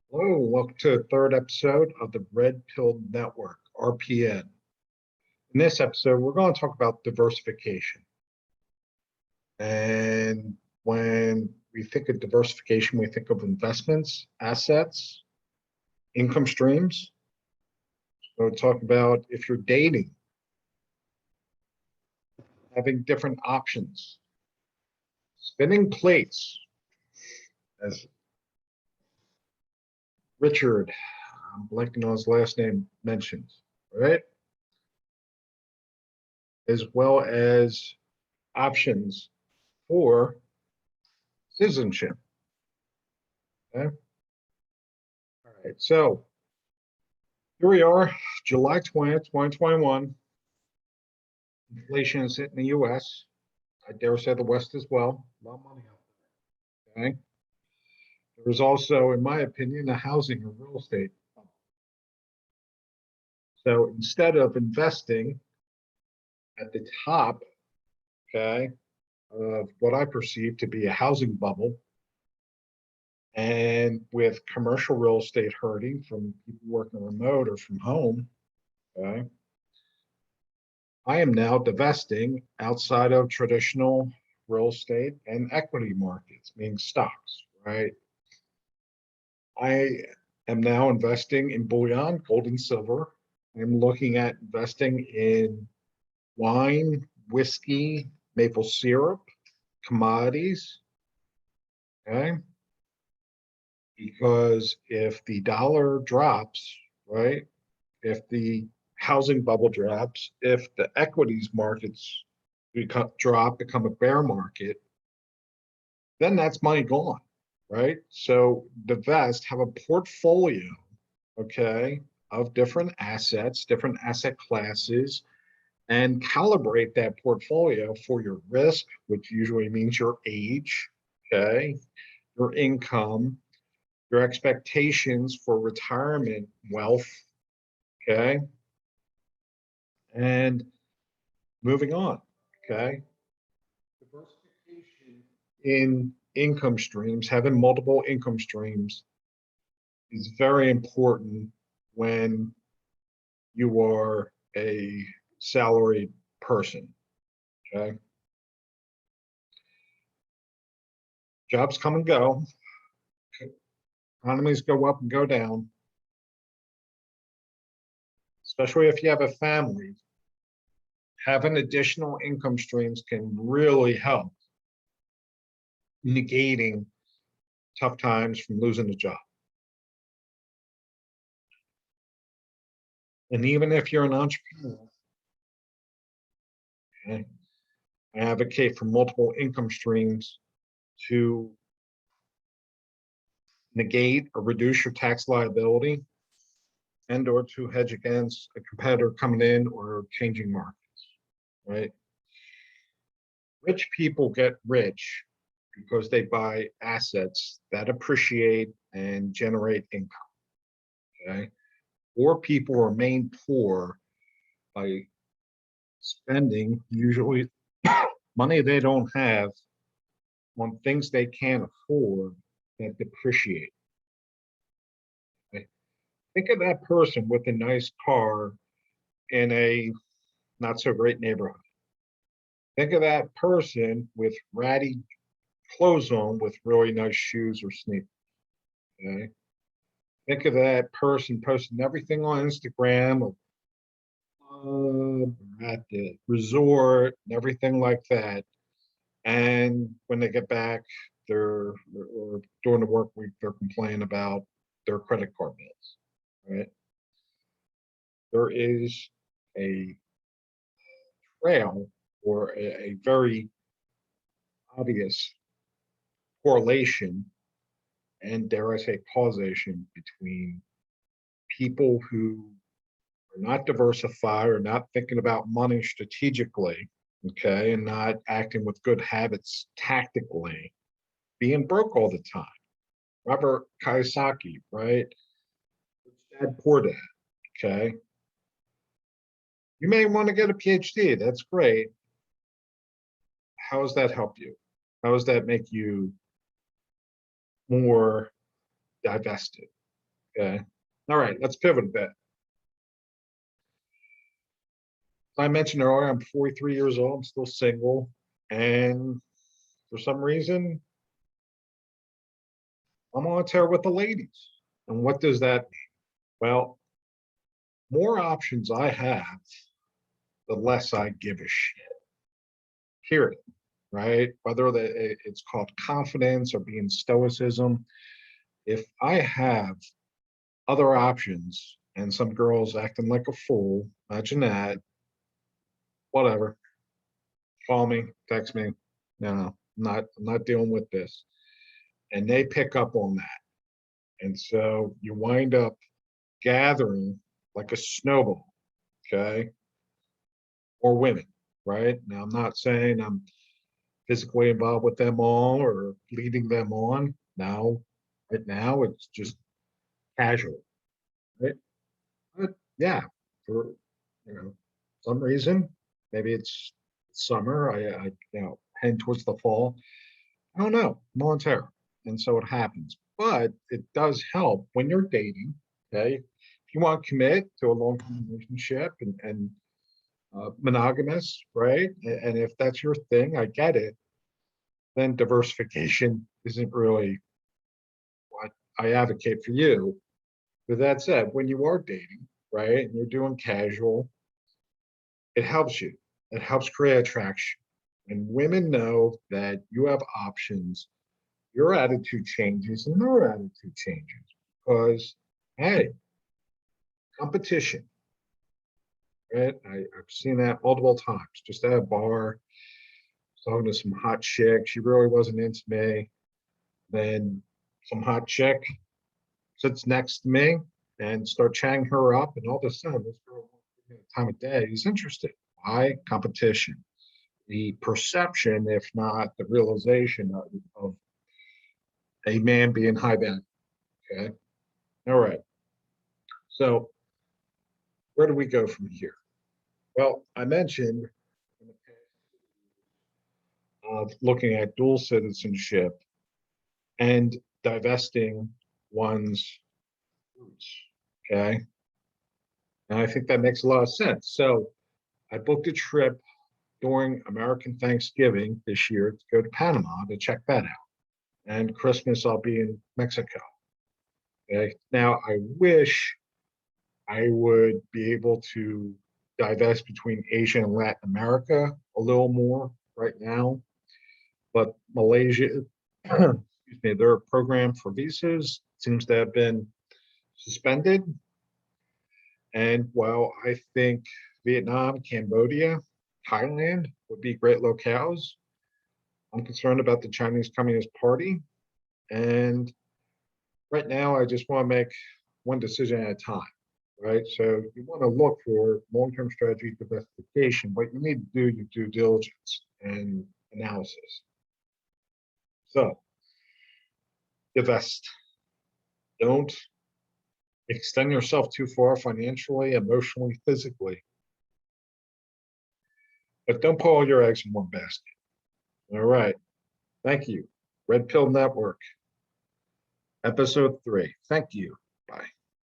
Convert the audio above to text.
Hello, welcome to the third episode of the Red Pill Network, RPN. In this episode, we're going to talk about diversification. And when we think of diversification, we think of investments, assets, income streams. So we'll talk about if you're dating, having different options, spinning plates, as Richard, I'm blanking on his last name, mentioned, right? As well as options for citizenship. Okay. All right. So here we are, July 20th, 2021. Inflation is hitting the US. I dare say the West as well. A lot of money out there. Okay. There's also, in my opinion, a housing or real estate bubble. So instead of investing at the top, okay, of what I perceive to be a housing bubble, and with commercial real estate hurting from people working remote or from home, okay, I am now divesting outside of traditional real estate and equity markets, meaning stocks, right? I am now investing in bullion, gold and silver. I'm looking at investing in wine, whiskey, maple syrup, commodities, okay? Because if the dollar drops, right, if the housing bubble drops, if the equities markets become a bear market, then that's money gone, right? So divest, have a portfolio, okay, of different assets, different asset classes, and calibrate that portfolio for your risk, which usually means your age, okay, your income, your expectations for retirement wealth, okay, and moving on, okay. Diversification in income streams, having multiple income streams is very important when you are a salaried person, okay. Jobs come and go, economies go up and go down, especially if you have a family. Having additional income streams can really help negating tough times from losing a job. And even if you're an entrepreneur, okay, I advocate for multiple income streams to negate or reduce your tax liability and or to hedge against a competitor coming in or changing markets, right? Rich people get rich because they buy assets that appreciate and generate income, okay? Poor people remain poor by spending usually money they don't have on things they can't afford that depreciate. Okay? Think of that person with a nice car in a not so great neighborhood. Think of that person with ratty clothes on with really nice shoes or sneakers. Okay? Think of that person posting everything on Instagram of at the resort and everything like that. And when they get back, they're or during the work week, they're complaining about their credit card bills. Right? There is a trail or a very obvious correlation and dare I say causation between people who are not diversified or not thinking about money strategically, okay, and not acting with good habits tactically, being broke all the time. Robert Kiyosaki, right? Rich Dad Poor Dad, okay? You may want to get a PhD, that's great. How does that help you? How does that make you more divested? Okay. All right, let's pivot a bit. As I mentioned earlier, I'm 43 years old. I'm still single. And for some reason, I'm on a tear with the ladies. And what does that mean? Well, more options I have, the less I give a shit. Period. Right? Whether it's called confidence or being stoicism. If I have other options and some girls acting like a fool, imagine that, whatever. Call me, text me. No, I'm not dealing with this. And they pick up on that. And so you wind up gathering like a snowball, okay? Or women, right? Now, I'm not saying I'm physically involved with them all or leading them on. Now, right now, it's just casual, right? But yeah, for some reason, maybe it's summer. I head towards the fall. I don't know, Montero. And so it happens. But it does help when you're dating. Okay. If you want to commit to a long term relationship and monogamous, right? And if that's your thing, I get it. Then diversification isn't really what I advocate for you. With that said, when you are dating, right, and you're doing casual, it helps you. It helps create attraction. And women know that you have options, your attitude changes and their attitude changes because, hey, competition, right? I've seen that multiple times. Just at a bar, talking to some hot chick. She really wasn't into me. Then some hot chick sits next to me and start chatting her up. And all of a sudden, this girl, time of day, is interested. Why? Competition. The perception, if not the realization of a man being high value. Okay. All right. So where do we go from here? Well, I mentioned in the past of looking at dual citizenship and divesting one's roots. Okay. And I think that makes a lot of sense. So I booked a trip during American Thanksgiving this year to go to Panama to check that out. And Christmas, I'll be in Mexico. Okay. Now, I wish I would be able to divest between Asia and Latin America a little more right now. But Malaysia, excuse me, their program for visas seems to have been suspended. And while I think Vietnam, Cambodia, Thailand would be great locales, I'm concerned about the Chinese Communist Party. And right now, I just want to make one decision at a time. Right? So you want to look for long-term strategy diversification, but you need to do your due diligence and analysis. So divest. Don't extend yourself too far financially, emotionally, physically. But don't put all your eggs in one basket. All right. Thank you. Red Pill Network, episode 3. Thank you. Bye.